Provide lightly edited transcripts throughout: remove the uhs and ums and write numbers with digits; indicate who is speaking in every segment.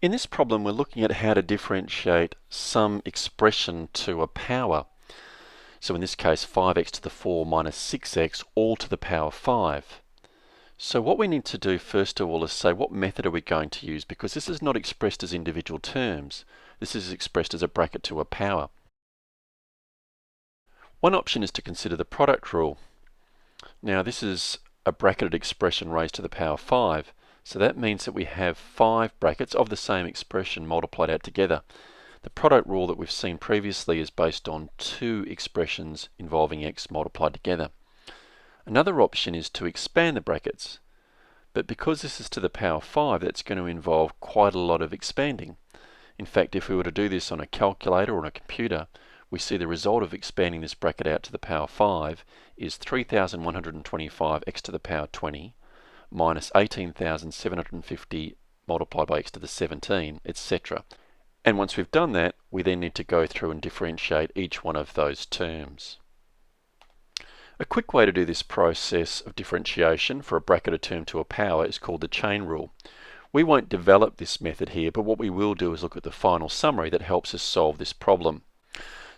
Speaker 1: In this problem, we're looking at how to differentiate some expression to a power. So in this case, 5x to the 4 minus 6x all to the power 5. So what we need to do first of all is say what method are we going to use, because this is not expressed as individual terms. This is expressed as a bracket to a power. One option is to consider the product rule. Now this is a bracketed expression raised to the power 5. So that means that we have 5 brackets of the same expression multiplied out together. The product rule that we've seen previously is based on 2 expressions involving x multiplied together. Another option is to expand the brackets, but because this is to the power 5, that's going to involve quite a lot of expanding. In fact, if we were to do this on a calculator or on a computer, we see the result of expanding this bracket out to the power 5 is 3,125 x to the power 20 minus 18,750 multiplied by x to the 17, etc. And once we've done that, we then need to go through and differentiate each one of those terms. A quick way to do this process of differentiation for a bracketed term to a power is called the chain rule. We won't develop this method here, but what we will do is look at the final summary that helps us solve this problem.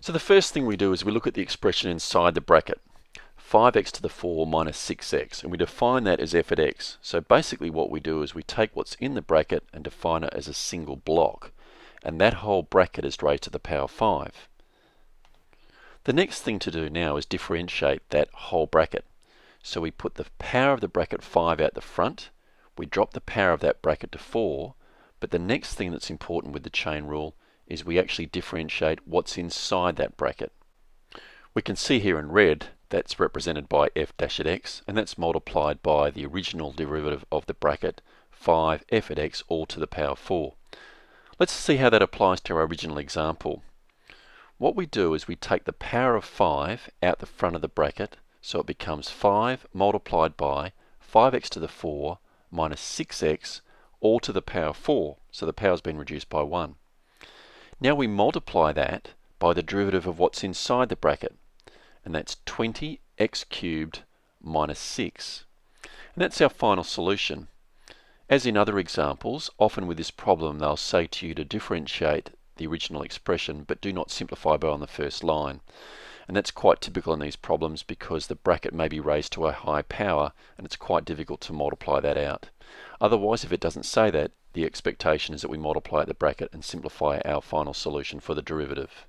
Speaker 1: So the first thing we do is we look at the expression inside the bracket. 5x to the 4 minus 6x, and we define that as f at x. So basically what we do is we take what's in the bracket and define it as a single block, and that whole bracket is raised to the power 5. The next thing to do now is differentiate that whole bracket. So we put the power of the bracket 5 out the front, we drop the power of that bracket to 4, but the next thing that's important with the chain rule is we actually differentiate what's inside that bracket. We can see here in red that's represented by f dash at x, and that's multiplied by the original derivative of the bracket 5f at x all to the power 4. Let's see how that applies to our original example. What we do is we take the power of 5 out the front of the bracket, so it becomes 5 multiplied by 5x to the 4 minus 6x all to the power 4, so the power's been reduced by 1. Now we multiply that by the derivative of what's inside the bracket, and that's 20x cubed minus 6. And that's our final solution. As in other examples, often with this problem they'll say to you to differentiate the original expression, but do not simplify by on the first line. And that's quite typical in these problems because the bracket may be raised to a high power and it's quite difficult to multiply that out. Otherwise, if it doesn't say that, the expectation is that we multiply the bracket and simplify our final solution for the derivative.